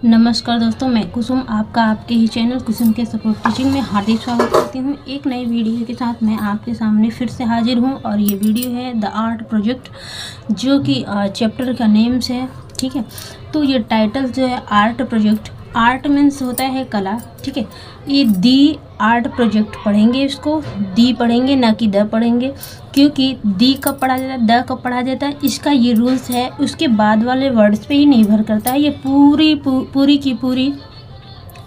नमस्कार दोस्तों, मैं कुसुम आपका आपके ही चैनल कुसुम के सपोर्ट टीचिंग में हार्दिक स्वागत करती हूँ। एक नई वीडियो के साथ मैं आपके सामने फिर से हाजिर हूँ और ये वीडियो है द आर्ट प्रोजेक्ट, जो कि चैप्टर का नेम्स है। ठीक है, तो ये टाइटल जो है आर्ट प्रोजेक्ट, आर्ट मीन्स होता है कला। ठीक है, ये दी आर्ट प्रोजेक्ट पढ़ेंगे, इसको दी पढ़ेंगे ना कि द पढ़ेंगे, क्योंकि दी कब पढ़ा जाता है, द कब पढ़ा जाता है, इसका ये रूल्स है। उसके बाद वाले वर्ड्स पे ही निर्भर करता है। ये पूरी की पूरी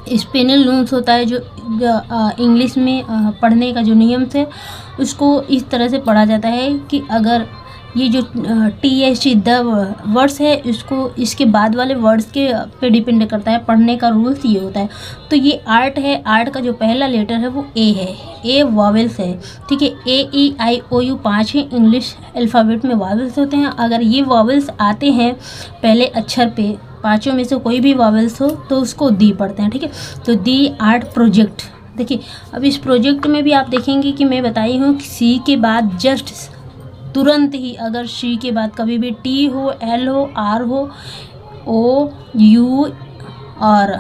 स्पेनल रूल्स होता है, जो इंग्लिश में पढ़ने का जो नियम है उसको इस तरह से पढ़ा जाता है कि अगर ये जो TH द वर्ड्स है, इसको इसके बाद वाले वर्ड्स के पे डिपेंड करता है। पढ़ने का रूल्स ये होता है। तो ये आर्ट है, आर्ट का जो पहला लेटर है वो ए है, ए वॉवेल्स है। ठीक है, AEIOU 5 है, इंग्लिश अल्फ़ाबेट में वॉवेल्स होते हैं। अगर ये वॉवेल्स आते हैं पहले अक्षर पे, पाँचों में से कोई भी वॉवेल्स हो तो उसको दी पढ़ते हैं। ठीक है, तो दी आर्ट प्रोजेक्ट। देखिए, अब इस प्रोजेक्ट में भी आप देखेंगे कि मैं बताई हूँ कि सी के बाद जस्ट तुरंत ही, अगर शी के बाद कभी भी टी हो, एल हो, आर हो, ओ, यू और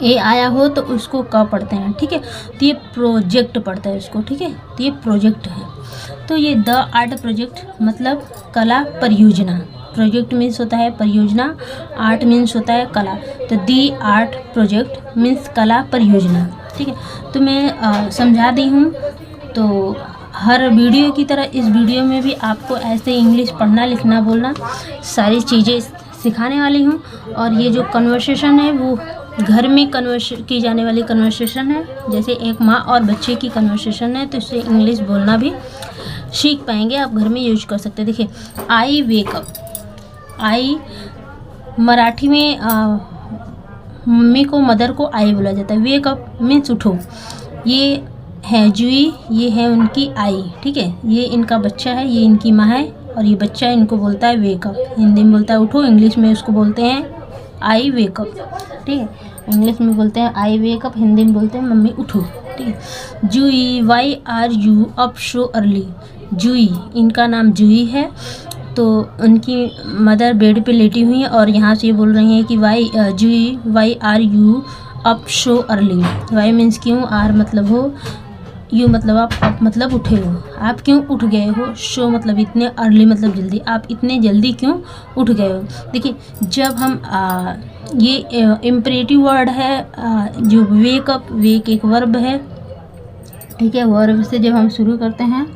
ए आया हो तो उसको क पढ़ते हैं। ठीक है, तो ये प्रोजेक्ट पढ़ता है इसको। ठीक है, तो ये प्रोजेक्ट है। तो ये द आर्ट प्रोजेक्ट मतलब कला परियोजना। प्रोजेक्ट मीन्स होता है परियोजना, आर्ट मीन्स होता है कला। तो दी आर्ट प्रोजेक्ट मीन्स कला परियोजना। ठीक है, तो मैं समझा दी हूँ। तो हर वीडियो की तरह इस वीडियो में भी आपको ऐसे इंग्लिश पढ़ना, लिखना, बोलना सारी चीज़ें सिखाने वाली हूँ। और ये जो कन्वर्सेशन है वो घर में की जाने वाली कन्वर्सेशन है, जैसे एक माँ और बच्चे की कन्वर्सेशन है। तो इससे इंग्लिश बोलना भी सीख पाएंगे, आप घर में यूज कर सकते हैं। देखिए, आई वेक अप, आई मराठी में मम्मी को, मदर को आई बोला जाता है। वेक अप मीन्स उठो। ये है जूही, ये है उनकी आई। ठीक है, ये इनका बच्चा है, ये इनकी माँ है और ये बच्चा इनको बोलता है वेकअप। हिंदी में बोलता है उठो, इंग्लिश में उसको बोलते हैं आई वेकअप। ठीक है, इंग्लिश में बोलते हैं आई वेकअप, हिंदी में बोलते हैं मम्मी उठो। ठीक है, Juhi, why are you up so early. Juhi, इनका नाम जूही है। तो उनकी मदर बेड पे लेटी हुई है और यहाँ से ये बोल रही हैं कि Juhi, why are you up so early. Why means क्यों, आर मतलब हो, यू मतलब आप, अप मतलब उठे हो, आप क्यों उठ गए हो, शो मतलब इतने, अर्ली मतलब जल्दी, आप इतने जल्दी क्यों उठ गए हो। देखिए, जब हम ये इम्परेटिव वर्ड है, जो वेक अप, वेक एक वर्ब है। ठीक है, वर्ब से जब हम शुरू करते हैं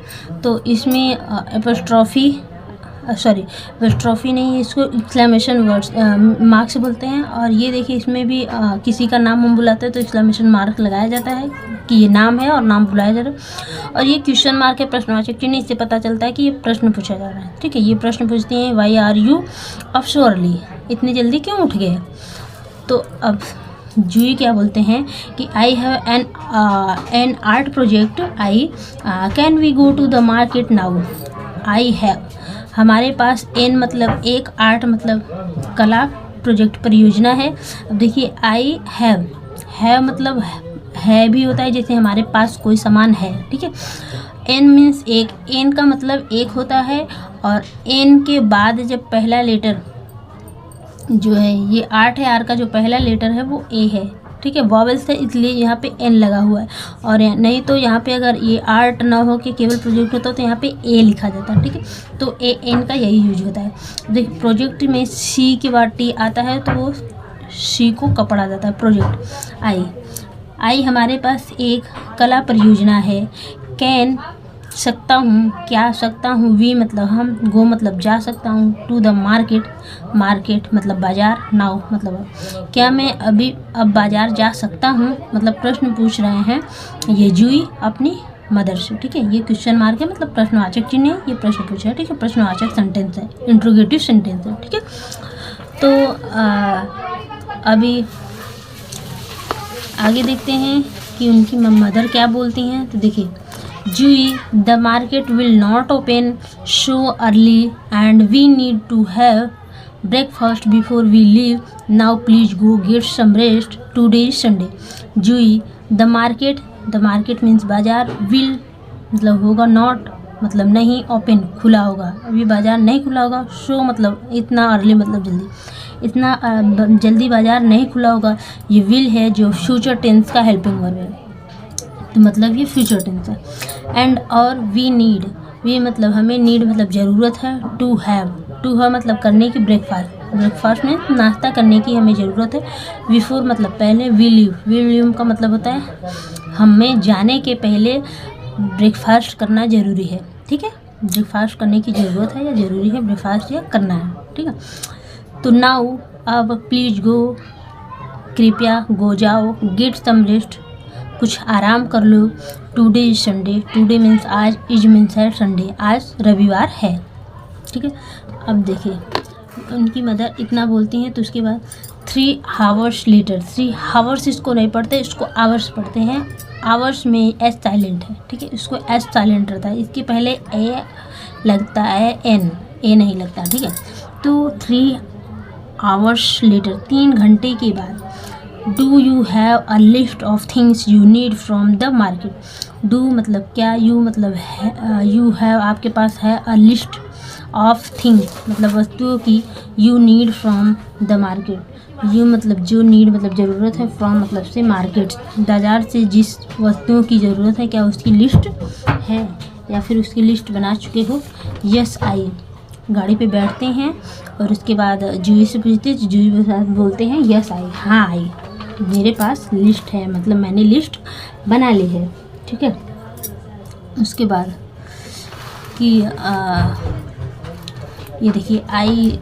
तो इसमें एपोस्ट्रॉफी नहीं, इसको एक्सक्लेमेशन वर्ड्स मार्क्स बोलते हैं। और ये देखिए, इसमें भी किसी का नाम हम बुलाते हैं तो एक्सक्लेमेशन मार्क लगाया जाता है कि ये नाम है और नाम बुलाया जा रहा है। और ये क्वेश्चन मार्क है, प्रश्नवाचक चिन्ह, इससे पता चलता है कि ये प्रश्न पूछा जा रहा है। ठीक है, ये प्रश्न पूछते हैं why are you up so early, इतनी जल्दी क्यों उठ गए। तो अब जूही क्या बोलते हैं कि I have an art project, I can we go to the market now. I have, हमारे पास, एन मतलब एक, आर्ट मतलब कला, प्रोजेक्ट परियोजना है। अब देखिए, आई हैव मतलब है भी होता है, जैसे हमारे पास कोई सामान है। ठीक है, एन मीन्स एक, एन का मतलब एक होता है। और एन के बाद जब पहला लेटर जो है, ये आर्ट है, आर का जो पहला लेटर है वो ए है। ठीक है, वॉवेल्स है इसलिए यहाँ पे एन लगा हुआ है। और नहीं तो यहाँ पे अगर ये आर्ट ना हो के केवल प्रोजेक्ट होता तो यहाँ पे ए लिखा जाता है। ठीक है, तो ए एन का यही यूज होता है। देखिए, प्रोजेक्ट में सी के बाद टी आता है तो वो सी को कपड़ा जाता है प्रोजेक्ट। आई हमारे पास एक कला परियोजना है। कैन सकता हूँ, क्या सकता हूँ, वी मतलब हम, गो मतलब जा सकता हूँ, टू द मार्केट मतलब बाजार, नाउ मतलब क्या मैं अब बाजार जा सकता हूँ, मतलब प्रश्न पूछ रहे हैं ये जूही अपनी मदर से। ठीक है, ये क्वेश्चन मार्क है, मतलब प्रश्नवाचक चिन्ह है, ये प्रश्न पूछा है। ठीक है, प्रश्नवाचक सेंटेंस है, इंट्रोगेटिव सेंटेंस है। ठीक है, तो अभी आगे देखते हैं कि उनकी मदर क्या बोलती हैं। तो देखिए, Juhi, the market will not open so early and we need to have breakfast before we leave, now please go get some rest, today is Sunday. Juhi, the market means बाजार, विल मतलब होगा, नॉट मतलब नहीं, ओपन खुला होगा, अभी बाजार नहीं खुला होगा, सो मतलब इतना, अर्ली मतलब जल्दी, इतना जल्दी बाज़ार नहीं खुला होगा। ये विल है जो फ्यूचर टेंस का हेल्पिंग वर्ब है, तो मतलब ये फ्यूचर टेंस है। एंड और वी नीड, वी मतलब हमें, नीड मतलब ज़रूरत है, टू हैव, टू है मतलब करने की, ब्रेकफास्ट में नाश्ता करने की हमें ज़रूरत है। बिफोर मतलब पहले, वी लीव का मतलब होता है हमें जाने के पहले ब्रेकफास्ट करना ज़रूरी है। ठीक है, ब्रेकफास्ट करने की ज़रूरत है या ज़रूरी है ब्रेकफास्ट या करना है। ठीक है, तो नाउ अब प्लीज़ गो, कृपया गो जाओ, गेट सम रेस्ट कुछ आराम कर लो, today is Sunday, today means आज, इज मीन्स है संडे, आज रविवार है। ठीक है, अब देखिए उनकी मदर इतना बोलती हैं तो उसके बाद 3 आवर्स लेटर, 3 आवर्स इसको नहीं पढ़ते, इसको आवर्स पढ़ते हैं। आवर्स में एस साइलेंट है। ठीक है, इसको एस साइलेंट रहता है, इसके पहले ए लगता है, एन ए नहीं लगता। ठीक है, तो 3 आवर्स लेटर 3 घंटे के बाद, do you have a list of things you need from the market. Do मतलब क्या, यू मतलब है, यू हैव आपके पास है, अ लिस्ट ऑफ थिंग्स मतलब वस्तुओं की, you need from the market. You मतलब जो, नीड मतलब ज़रूरत है, फ्रॉम मतलब से, मार्केट बाज़ार से जिस वस्तुओं की ज़रूरत है, क्या उसकी लिस्ट है या फिर उसकी लिस्ट बना चुके हो। यस आई, गाड़ी पे बैठते हैं और उसके बाद जूही से पूछते, जूही के साथ बोलते हैं यस आई, हाँ आई, मेरे पास लिस्ट है मतलब मैंने लिस्ट बना ली है। ठीक है, उसके बाद कि ये देखिए आई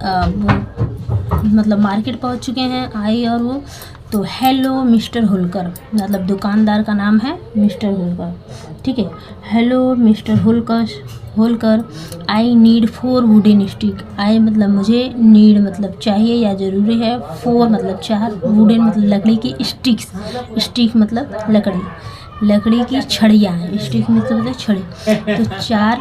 मतलब मार्केट पहुंच चुके हैं आई और वो, तो हेलो मिस्टर होलकर मतलब दुकानदार का नाम है मिस्टर होलकर। ठीक है, hello mister Holkar I need 4 wooden stick. I मतलब मुझे, नीड मतलब चाहिए या ज़रूरी है, 4 मतलब 4, वुडन मतलब लकड़ी की, स्टिक मतलब लकड़ी की छड़ियाँ हैं, स्टिक मतलब होता है छड़ी, तो 4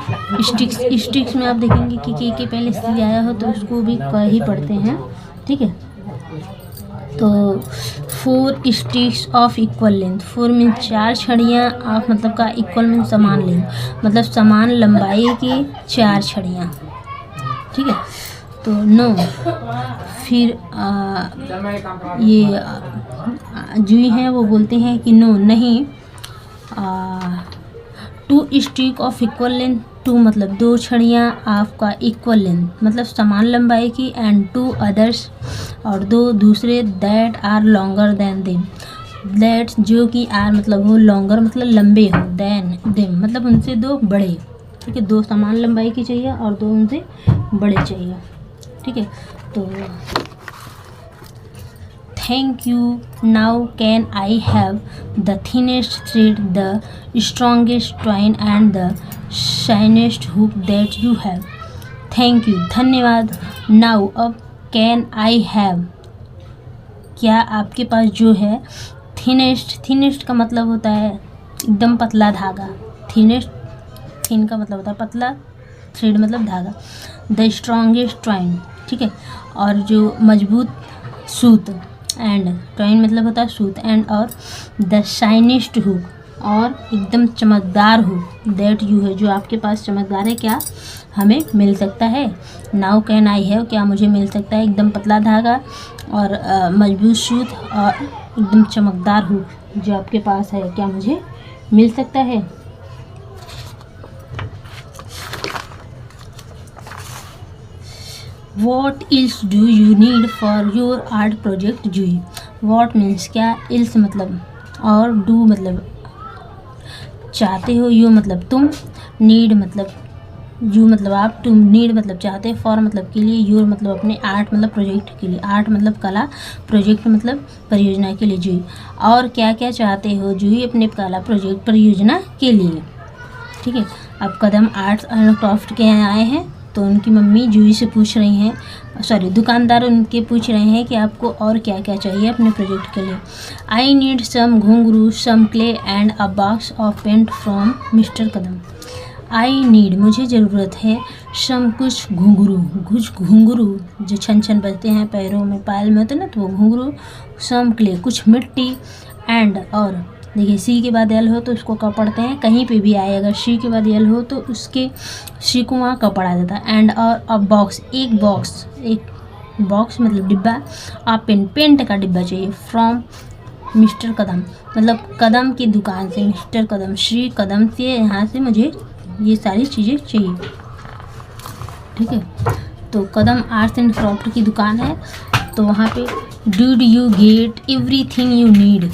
स्टिक्स में आप देखेंगे कि के पहले सी आया हो तो उसको भी क ही पढ़ते हैं। ठीक है, तो 4 sticks of equal length, 4 means 4 छड़ियाँ, ऑफ मतलब का, इक्वल मीन्स समान लेंथ मतलब समान लंबाई की 4 छड़ियाँ। ठीक है, तो नो, फिर ये जूही हैं वो बोलते हैं कि नो नहीं, 2 स्टिक ऑफ इक्वल लेंथ, 2 मतलब 2 छड़ियाँ, आपका इक्वल लेंथ मतलब समान लंबाई की, एंड 2 अदर्स और 2 दूसरे, that are longer than them, that जो कि आर मतलब वो, लॉन्गर मतलब लंबे हो, देन देम मतलब उनसे 2 बड़े। ठीक है, 2 समान लंबाई की चाहिए और 2 उनसे बड़े चाहिए। ठीक है, तो thank you, now can I have the thinnest thread, the strongest twine and the shiniest hook that you have. Thank you धन्यवाद, नाउ अब, कैन आई हैव क्या आपके पास जो है, थिनेस्ट का मतलब होता है एकदम पतला धागा, थिन का मतलब होता है पतला, थ्रेड मतलब धागा, द स्ट्रॉन्गेस्ट ट्वाइन। ठीक है, और जो मजबूत सूत, एंड ट्वाइन मतलब होता है सूत, एंड और द शाइनेस्ट हुक और एकदम चमकदार हुक, दैट यू है जो आपके पास चमकदार है, क्या हमें मिल सकता है। नाउ कैन आई हैव क्या मुझे मिल सकता है, एकदम पतला धागा और मजबूत सूत और एकदम चमकदार हुक जो आपके पास है, क्या मुझे मिल सकता है। What else do you need for your art project Juhi. What means क्या, else मतलब और, do मतलब चाहते हो, you मतलब तुम, need मतलब you मतलब आप, तुम नीड मतलब चाहते, for मतलब के लिए, your मतलब अपने, आर्ट मतलब प्रोजेक्ट के लिए, आर्ट मतलब कला, प्रोजेक्ट मतलब परियोजना के लिए जूही। और क्या क्या चाहते हो जूही अपने कला प्रोजेक्ट परियोजना के लिए। ठीक है, अब कदम आर्ट्स एंड क्राफ्ट के यहाँ आए हैं तो उनकी मम्मी जूही से पूछ रही हैं, दुकानदार उनके पूछ रहे हैं कि आपको और क्या क्या चाहिए अपने प्रोजेक्ट के लिए। आई need some ghungroo, some clay and a box of paint from mister Kadam. I need मुझे ज़रूरत है, सम कुछ घुंघरू जो छन छन बजते हैं पैरों में, पायल में होते हैं ना, तो वो घुंघरू, सम क्ले कुछ मिट्टी, एंड और, देखिए सी के बाद एल हो तो उसको क पढ़ते हैं, कहीं पे भी आए, अगर सी के बाद एल हो तो उसके सी को वहाँ क पढ़ा जाता है, एंड और अ बॉक्स, एक बॉक्स मतलब डिब्बा, आ पेन, पेंट का डिब्बा चाहिए। फ्रॉम मिस्टर कदम, मतलब कदम की दुकान से, मिस्टर कदम, श्री कदम से यहाँ से मुझे ये सारी चीज़ें चाहिए। ठीक है, तो कदम आर्ट्स एंड क्राफ्ट की दुकान है। तो वहाँ पे did you get everything you need,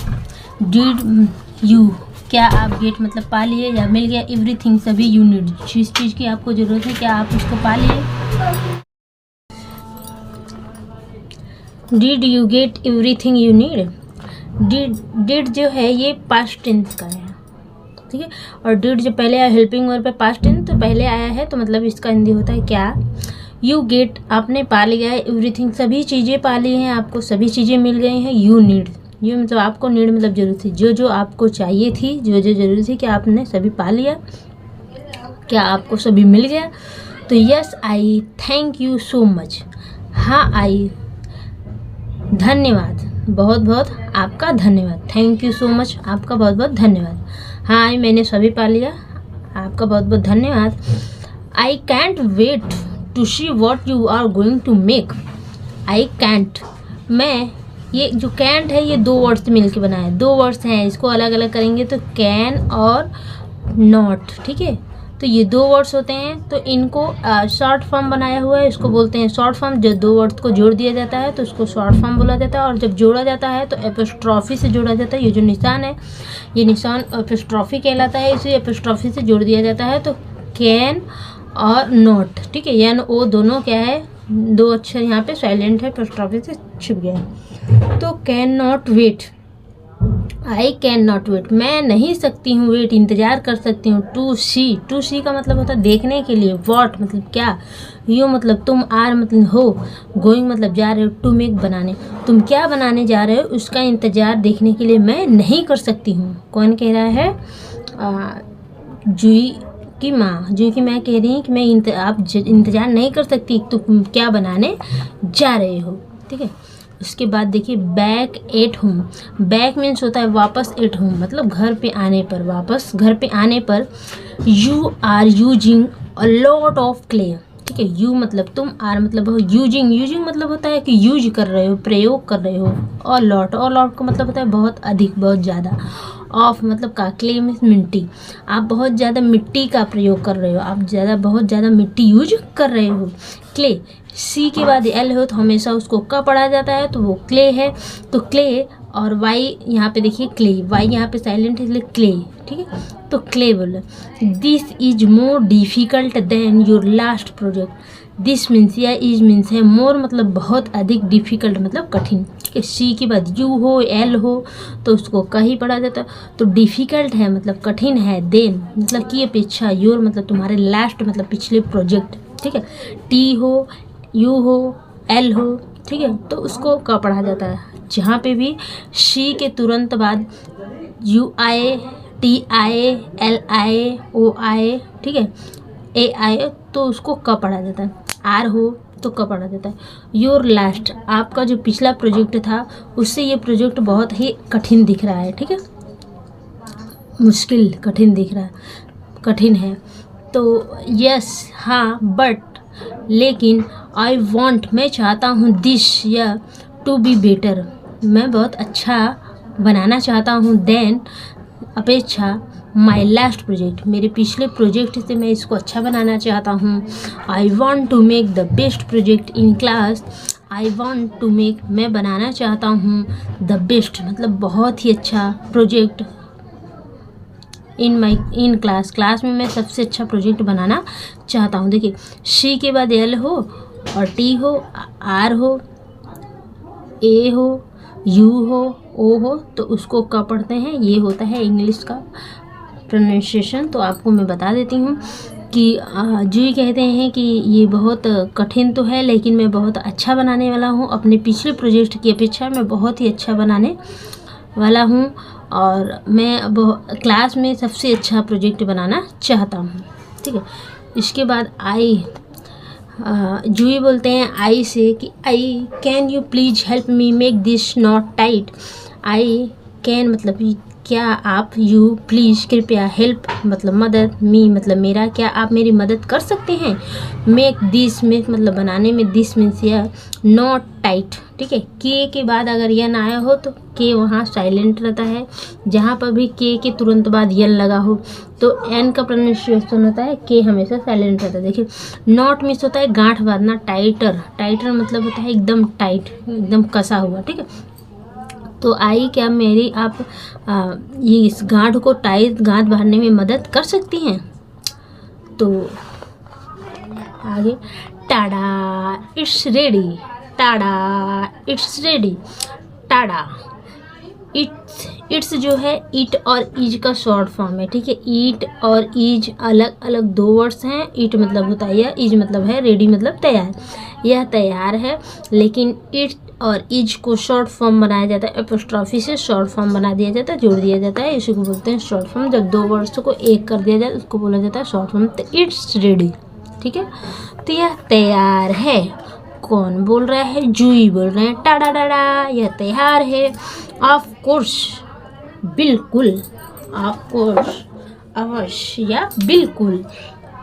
did you, क्या आप गेट मतलब पा लिए या मिल गया, एवरीथिंग सभी, यू नीड जिस चीज़ की आपको ज़रूरत है, क्या आप उसको पा लिए। Did you get everything you need, did जो है ये पास्ट टेंस का है, ठीक है, और डिड जो पहले आया हेल्पिंग वर्ब पे पास्ट टेंस तो पहले आया है, तो मतलब इसका हिंदी होता है क्या। यू गेट आपने पा लिया है, एवरीथिंग सभी चीज़ें पा ली हैं, आपको सभी चीज़ें मिल गई हैं। यू नीड, यू मतलब आपको, नीड मतलब जरूरत थी, जो जो आपको चाहिए थी, जो जो जरूरी थी, क्या आपने सभी पा लिया, क्या आपको सभी मिल गया। तो yes I thank you so much, हाँ आई धन्यवाद, बहुत बहुत आपका धन्यवाद, थैंक यू सो मच आपका बहुत बहुत धन्यवाद, हाँ आई मैंने सभी पा लिया, आपका बहुत बहुत धन्यवाद। I can't wait to see what you are going to make, I can't, मैं, ये जो कैंट है ये दो वर्ड्स से मिलकर बना है, दो वर्ड्स हैं, इसको अलग अलग करेंगे तो कैन और नॉट, ठीक है, तो ये दो वर्ड्स होते हैं, तो इनको शॉर्ट फॉर्म बनाया हुआ है, इसको बोलते हैं शॉर्ट फॉर्म। जब दो वर्ड्स को जोड़ दिया जाता है तो उसको शॉर्ट फॉर्म बोला जाता है, और जब जोड़ा जाता है तो एपोस्ट्रॉफी से जोड़ा जाता है। ये जो निशान है, ये निशान एपोस्ट्रॉफी कहलाता है, इसे एपोस्ट्रॉफी से जोड़ दिया जाता है। तो कैन और नॉट, ठीक है, एन ओ दोनों क्या है, दो अक्षर यहाँ पे साइलेंट है, एपोस्ट्रॉफी से छिप गया है। तो can not wait, I can not wait, मैं नहीं सकती हूँ, वेट इंतज़ार कर सकती हूँ। टू सी, टू सी का मतलब होता है देखने के लिए, वॉट मतलब क्या, यू मतलब तुम, आर मतलब हो, गोइंग मतलब जा रहे हो, टू मेक बनाने, तुम क्या बनाने जा रहे हो उसका इंतज़ार देखने के लिए मैं नहीं कर सकती हूँ। कौन कह रहा है, जुई की माँ, जुई की माँ कह रही है कि मैं आप इंतज़ार नहीं कर सकती, तुम क्या बनाने जा रहे हो, ठीक है। उसके बाद देखिए back at home, back means होता है वापस, एट होम मतलब घर पे आने पर, वापस घर पे आने पर। You are using a lot of clay, ठीक है, यू मतलब तुम, आर मतलब हो, यूजिंग, यूजिंग मतलब होता है कि यूज कर रहे हो, प्रयोग कर रहे हो, और लॉट, और लॉट का मतलब होता है बहुत अधिक, बहुत ज़्यादा। ऑफ मतलब का, क्ले मीन्स मिट्टी, आप बहुत ज़्यादा मिट्टी का प्रयोग कर रहे हो, आप ज़्यादा बहुत ज़्यादा मिट्टी यूज कर रहे हो। क्ले, सी के बाद एल हो तो हमेशा उसको क पढ़ा जाता है, तो वो क्ले है, तो क्ले, और वाई यहाँ पे देखिए क्ले, वाई यहाँ पे साइलेंट है इसलिए क्ले, ठीक है, तो क्ले बोलो। This is more difficult than your last project, this means या इज मीन्स है, मोर मतलब बहुत अधिक, डिफ़िकल्ट मतलब कठिन, ठीक है। सी के बाद यू हो, एल हो तो उसको का ही पढ़ा जाता है, तो डिफ़िकल्ट है मतलब कठिन है, देन मतलब की अपेक्षा, योर मतलब तुम्हारे, लास्ट मतलब पिछले प्रोजेक्ट, ठीक है। टी हो, यू हो, एल हो, ठीक है, तो उसको का पढ़ा जाता है। जहाँ पे भी शी के तुरंत बाद यू आए, टी आए, एल आए, ओ आए, ठीक है, ए आए तो उसको क पढ़ा जाता है। आर हो तो क पढ़ा जाता है। योर लास्ट, आपका जो पिछला प्रोजेक्ट था उससे ये प्रोजेक्ट बहुत ही कठिन दिख रहा है, ठीक है, मुश्किल, कठिन दिख रहा है, कठिन है। तो यस हाँ, बट लेकिन, आई वॉन्ट मैं चाहता हूँ, दिस या टू बी बेटर मैं बहुत अच्छा बनाना चाहता हूँ, देन अपेक्षा, माई लास्ट प्रोजेक्ट मेरे पिछले प्रोजेक्ट से मैं इसको अच्छा बनाना चाहता हूँ। I want to make the best project in class, I want to make मैं बनाना चाहता हूँ, द बेस्ट मतलब बहुत ही अच्छा प्रोजेक्ट, इन क्लास, क्लास में मैं सबसे अच्छा प्रोजेक्ट बनाना चाहता हूँ। देखिए शी के बाद एल हो और टी हो, आर हो, ए हो, यू हो, ओ हो तो उसको क पढ़ते हैं, ये होता है इंग्लिश का प्रोनाउंसिएशन। तो आपको मैं बता देती हूँ कि जी कहते हैं कि ये बहुत कठिन तो है लेकिन मैं बहुत अच्छा बनाने वाला हूँ, अपने पिछले प्रोजेक्ट की अपेक्षा मैं बहुत ही अच्छा बनाने वाला हूँ और मैं क्लास में सबसे अच्छा प्रोजेक्ट बनाना चाहता हूँ, ठीक है। इसके बाद आई, जूही बोलते हैं आई से कि I can you please help me make this not tight. I can मतलब क्या आप यू प्लीज़ कृपया हेल्प मतलब मदद मी मतलब मेरा क्या आप मेरी मदद कर सकते हैं। मेक दिस मेक मतलब बनाने में, दिस मीन्स यह, नॉट टाइट, ठीक है। के बाद अगर यन आया हो तो के वहाँ साइलेंट रहता है। जहाँ पर भी के तुरंत बाद यन लगा हो तो एन का प्रोनाउंसिएशन होता है, के हमेशा साइलेंट रहता है। देखिए नॉट मीन्स होता है गांठ बांधना, टाइटर, टाइटर मतलब होता है एकदम टाइट, एकदम कसा हुआ, ठीक है। तो आई क्या मेरी आप ये इस गांठ को टाइट गांठ बांधने में मदद कर सकती हैं। तो आगे Tada it's ready, Tada it's ready, Tada it's जो है इट और इज का शॉर्ट फॉर्म है, ठीक है। इट और इज अलग अलग दो वर्ड्स हैं। इट मतलब होता है यह, इज मतलब है, रेडी मतलब तैयार, यह तैयार है। लेकिन इट और इज को शॉर्ट फॉर्म बनाया जाता है, एपोस्ट्रॉफी से शॉर्ट फॉर्म बना दिया जाता है, जोड़ दिया जाता है, इसी को बोलते हैं शॉर्ट फॉर्म। जब दो वर्ड्स को एक कर दिया जाए उसको बोला जाता है शॉर्ट फॉर्म। तो इट्स रेडी, ठीक है। तो यह तैयार है। कौन बोल रहा है? जूही बोल रहे हैं। टाडा डाडा, यह तैयार है। ऑफ कोर्स, बिल्कुल, ऑफ कोर्स, अवश्य या बिल्कुल।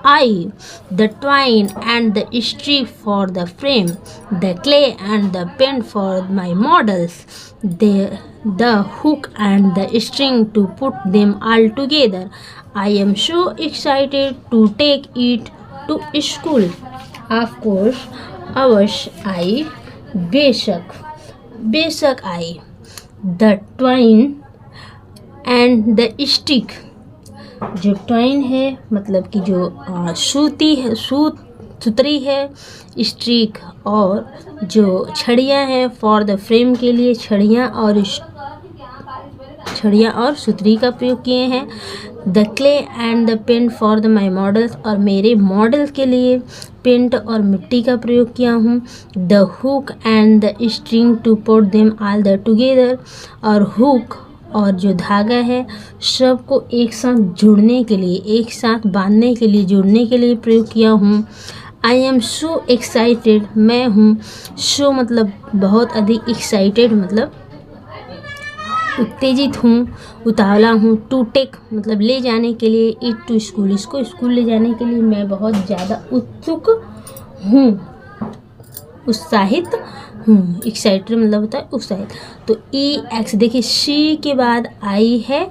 I, the twine and the stick for the frame, the clay and the paint for my models, the hook and the string to put them all together. I am so excited to take it to school. Of course, अवश्य I, बेशक, बेशक I, the twine and the stick, जो twine है मतलब कि जो सूती है, सुतरी है, स्ट्रिक और जो छड़ियाँ हैं, फॉर द फ्रेम के लिए छड़ियाँ और सुतरी का प्रयोग किए हैं। The clay and the paint for the my models, और मेरे मॉडल के लिए पेंट और मिट्टी का प्रयोग किया हूँ। The hook and the string to put them all the together, और हुक और जो धागा है सबको एक साथ जुड़ने के लिए, एक साथ बांधने के लिए, जोड़ने के लिए प्रयोग किया हूँ। आई एम सो एक्साइटेड, मैं हूँ, सो मतलब बहुत अधिक, एक्साइटेड मतलब उत्तेजित हूँ, उतावला हूँ। टू टेक मतलब ले जाने के लिए, इट टू स्कूल, इसको स्कूल ले जाने के लिए मैं बहुत ज़्यादा उत्सुक हूँ, उत्साहित हूँ। एक्साइटेड मतलब होता है उत्साहित। तो ई एक्स, देखिए सी के बाद आई है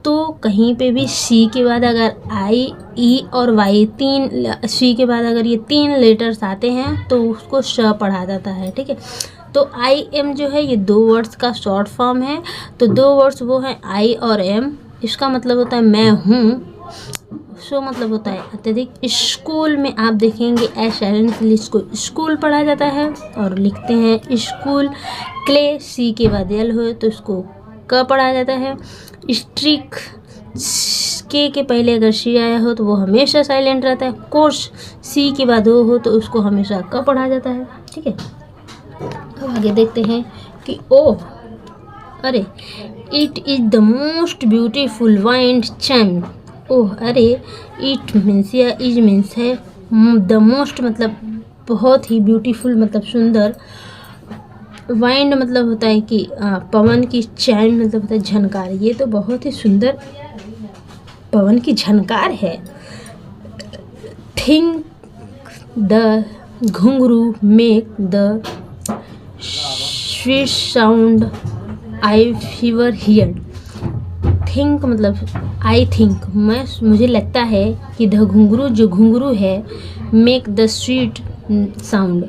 तो कहीं पे भी सी के बाद अगर आई, ई और वाई तीन, सी के बाद अगर ये तीन लेटर्स आते हैं तो उसको श पढ़ा जाता है, ठीक है। तो आई एम जो है ये दो वर्ड्स का शॉर्ट फॉर्म है। तो दो वर्ड्स वो हैं आई और एम। इसका मतलब होता है मैं हूँ, सो मतलब होता है अत्यधिक। स्कूल में आप देखेंगे एस साइलेंटली इसको स्कूल पढ़ा जाता है और लिखते हैं स्कूल। क्ले सी के बाद एल हो तो इसको क पढ़ा जाता है। स्ट्रिक के पहले अगर सी आया हो तो वो हमेशा साइलेंट रहता है। कोर्स सी के बाद ओ हो तो उसको हमेशा क पढ़ा जाता है, ठीक है। अब आगे देखते हैं कि ओ, अरे it is the most beautiful wind chime. Oh अरे, इट मीन्स या इज मीन्स है, द मोस्ट मतलब बहुत ही, ब्यूटीफुल मतलब सुंदर, वाइंड मतलब होता है कि पवन की, चाइम मतलब होता है झनकार। ये तो बहुत ही सुंदर पवन की झनकार है। थिंक द घुंघरू make the sweet sound I fever here. Think मतलब आई थिंक, मुझे लगता है कि द घुंघरू, जो घुंघरू है, मेक द स्वीट साउंड,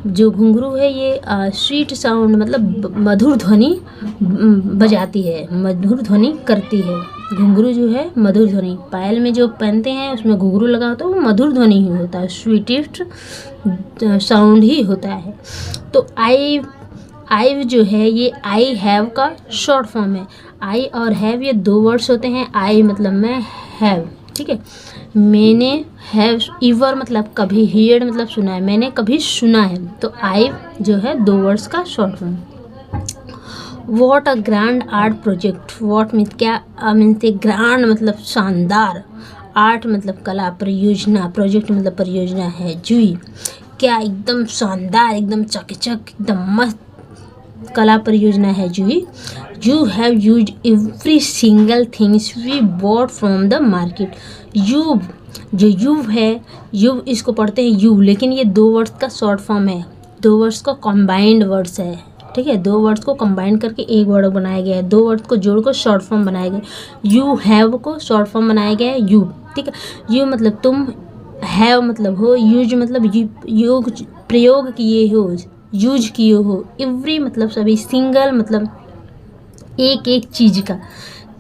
जो घुंघरू है ये स्वीट साउंड मतलब मधुर ध्वनि बजाती है, मधुर ध्वनि करती है। घुंघरू जो है मधुर ध्वनि, पायल में जो पहनते हैं उसमें घुंघरू लगा होता है, वो मधुर ध्वनि ही होता है, स्वीटेस्ट साउंड ही होता है। तो आई जो है ये आई हैव का शॉर्ट फॉर्म है। आई और हैव ये दो वर्ड्स होते हैं। आई मतलब मैं, हैव, ठीक है। मैंने, हैव ईवर मतलब कभी, हियर्ड मतलब सुना है, मैंने कभी सुना है। तो आई जो है दो वर्ड्स का short form. What a grand art project. What means क्या, मीन्स ए ग्रैंड मतलब शानदार, आर्ट मतलब कला, परियोजना, प्रोजेक्ट मतलब परियोजना है। जूही क्या एकदम शानदार, एकदम चकाचक, एकदम मस्त कला परियोजना है Juhi. You have use every single things we bought from the market. You, जो यू है, यू इसको पढ़ते हैं यू, लेकिन ये दो वर्ड्स का शॉर्ट फॉर्म है, दो वर्ड्स का कंबाइंड वर्ड्स है, ठीक है। दो वर्ड्स को कंबाइन करके एक वर्ड बनाया गया है, दो वर्ड्स को जोड़ कर शॉर्ट फॉर्म बनाया गया। यू हैव को शॉर्ट फॉर्म बनाया गया है यू, ठीक है। यू मतलब तुम, हैव मतलब हो, यूज मतलब योग प्रयोग किए हो, यूज किए हो, एवरी मतलब सभी, सिंगल मतलब एक एक चीज़ का,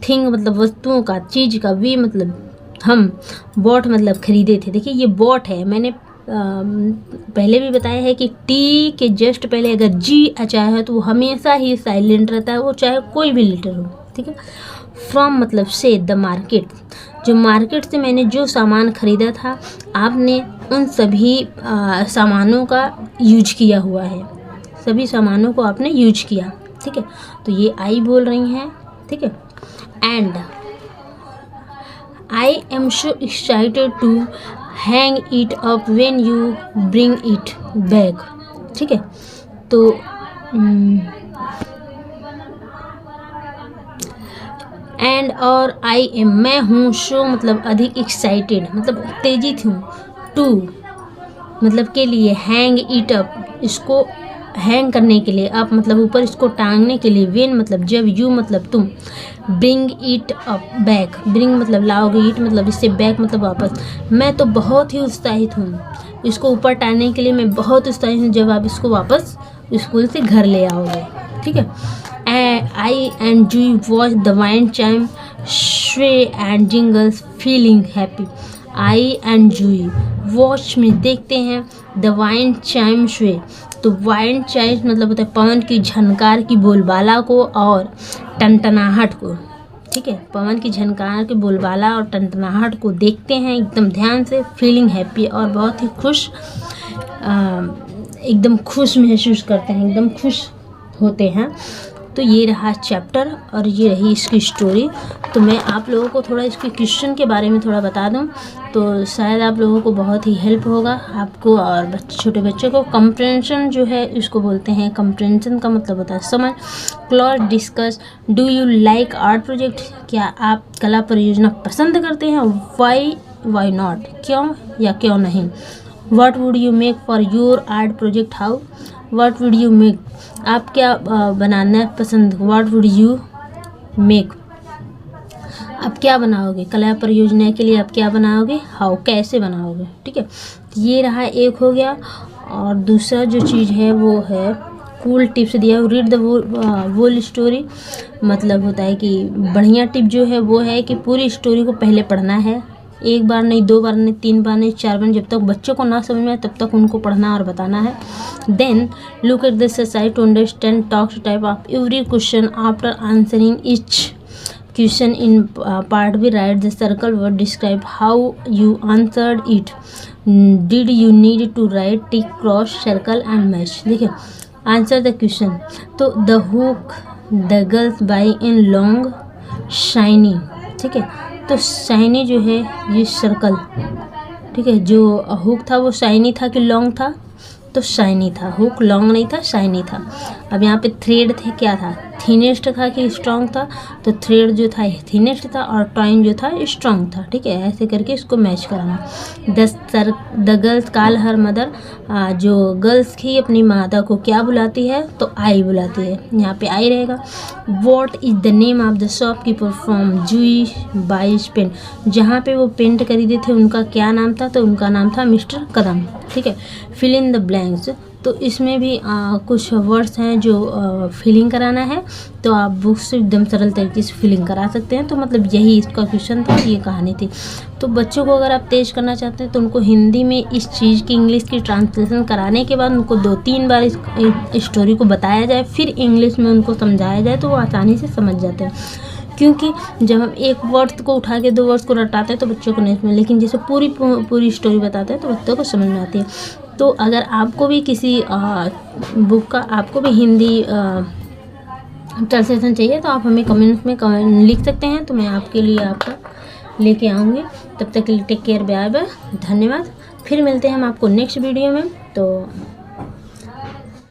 थिंग मतलब वस्तुओं का, चीज़ का, वी मतलब हम, बॉट मतलब खरीदे थे। देखिए ये बॉट है, मैंने पहले भी बताया है कि टी के जस्ट पहले अगर जी अचा है तो वो हमेशा ही साइलेंट रहता है, वो चाहे कोई भी लेटर हो, ठीक है। फ्रॉम मतलब से, द मार्केट, जो मार्केट से मैंने जो सामान खरीदा था, आपने उन सभी सामानों का यूज किया हुआ है, सभी सामानों को आपने यूज किया, ठीक है। तो ये आई बोल रही हैं, ठीक है। And I am so excited to hang it up when you bring it back, ठीक है। तो एंड और आई एम मैं हूँ, शो मतलब अधिक, एक्साइटेड मतलब उत्तेजित हूँ, टू मतलब के लिए, हैंग इट अप इसको हैंग करने के लिए, अप मतलब ऊपर, इसको टांगने के लिए, व्हेन मतलब जब, यू मतलब तुम, bring it up back, bring मतलब लाओगे, इट मतलब इससे, बैक मतलब वापस। मैं तो बहुत ही उत्साहित हूँ, इसको ऊपर टांगने के लिए मैं बहुत उत्साहित हूँ जब आप इसको वापस स्कूल से घर ले आओगे, ठीक है। I and Juhi watch the wind chime sway and jingles feeling happy. I and Juhi watch में देखते हैं, द वाइन चाइम स्वे, तो वाइन चाइम मतलब होता है पवन की झनकार की बोलबाला को और टनटनाहट को, ठीक है। पवन की झनकार की बोलबाला और टनटनाहट को देखते हैं एकदम ध्यान से, फीलिंग हैप्पी और बहुत ही खुश, एकदम खुश महसूस करते हैं, एकदम खुश होते हैं। तो ये रहा चैप्टर और ये रही इसकी स्टोरी। तो मैं आप लोगों को थोड़ा इसके क्वेश्चन के बारे में थोड़ा बता दूं तो शायद आप लोगों को बहुत ही हेल्प होगा, आपको और छोटे बच्चों को। कंप्रेंशन जो है इसको बोलते हैं, कंप्रेंशन का मतलब होता है समझ। Clause discuss, do you like art project, क्या आप कला परियोजना पसंद करते हैं, वाई नॉट क्यों या क्यों नहीं। What would you make for your art project, how, what would you make आप क्या बनाना पसंद, व्हाट वुड यू मेक आप क्या बनाओगे, कला परियोजना के लिए आप क्या बनाओगे, हाउ कैसे बनाओगे, ठीक है। ये रहा एक हो गया। और दूसरा जो चीज़ है वो है कूल टिप्स दिया, रीड द वोल स्टोरी, मतलब होता है कि बढ़िया टिप जो है वो है कि पूरी स्टोरी को पहले पढ़ना है, एक बार नहीं, दो बार नहीं, तीन बार नहीं, चार बार, जब तक बच्चों को ना समझ में आए तब तक उनको पढ़ना और बताना है। Then look at the exercise to understand, talk to type of every question after answering each question in part B, write the circle word, describe how you answered it, did you need to write, tick, cross, circle and match. देखिए answer the question, तो the hook the girls by in long shiny, ठीक है। तो shiny जो है ये circle, ठीक है, जो हुक था वो शाइनी था कि लॉन्ग था, तो शाइनी था, हुक लॉन्ग नहीं था, शाइनी था। अब यहाँ पे थ्रेड थे, क्या था, थिनेस्ट था कि स्ट्रॉन्ग था, तो थ्रेड जो था थिनेस्ट था और टॉइन जो था स्ट्रॉन्ग था, ठीक है। ऐसे करके इसको मैच कराना। The girls call her mother, जो गर्ल्स की अपनी माता को क्या बुलाती है, तो आई बुलाती है, यहाँ पे आई रहेगा। What is the name of the shopkeeper from Jui buys pen, जहाँ पे वो पेंट खरीदे थे उनका क्या नाम था, तो उनका नाम था मिस्टर कदम, ठीक है। फिल इन द ब्लैंक्स, तो इसमें भी कुछ वर्ड्स हैं जो फिलिंग कराना है, तो आप बुक से एकदम सरल तरीके से फिलिंग करा सकते हैं। तो मतलब यही इसका क्वेश्चन था, ये कहानी थी। तो बच्चों को अगर आप तेज करना चाहते हैं तो उनको हिंदी में इस चीज़ की इंग्लिश की ट्रांसलेशन कराने के बाद उनको 2-3 बार इस स्टोरी को बताया जाए, फिर इंग्लिश में उनको समझाया जाए, तो वो आसानी से समझ जाते हैं। क्योंकि जब हम एक वर्ड को उठा के 2 वर्ड्स को रटाते हैं तो बच्चों को नहीं समझ, लेकिन जैसे पूरी स्टोरी बताते हैं तो बच्चों को समझ में आती है। तो अगर आपको भी किसी बुक का, आपको भी हिंदी ट्रांसलेशन चाहिए तो आप हमें कमेंट्स में लिख सकते हैं, तो मैं आपके लिए आपका लेके आऊँगी। तब तक के लिए टेक केयर, बाय बाय, धन्यवाद। फिर मिलते हैं हम आपको नेक्स्ट वीडियो में। तो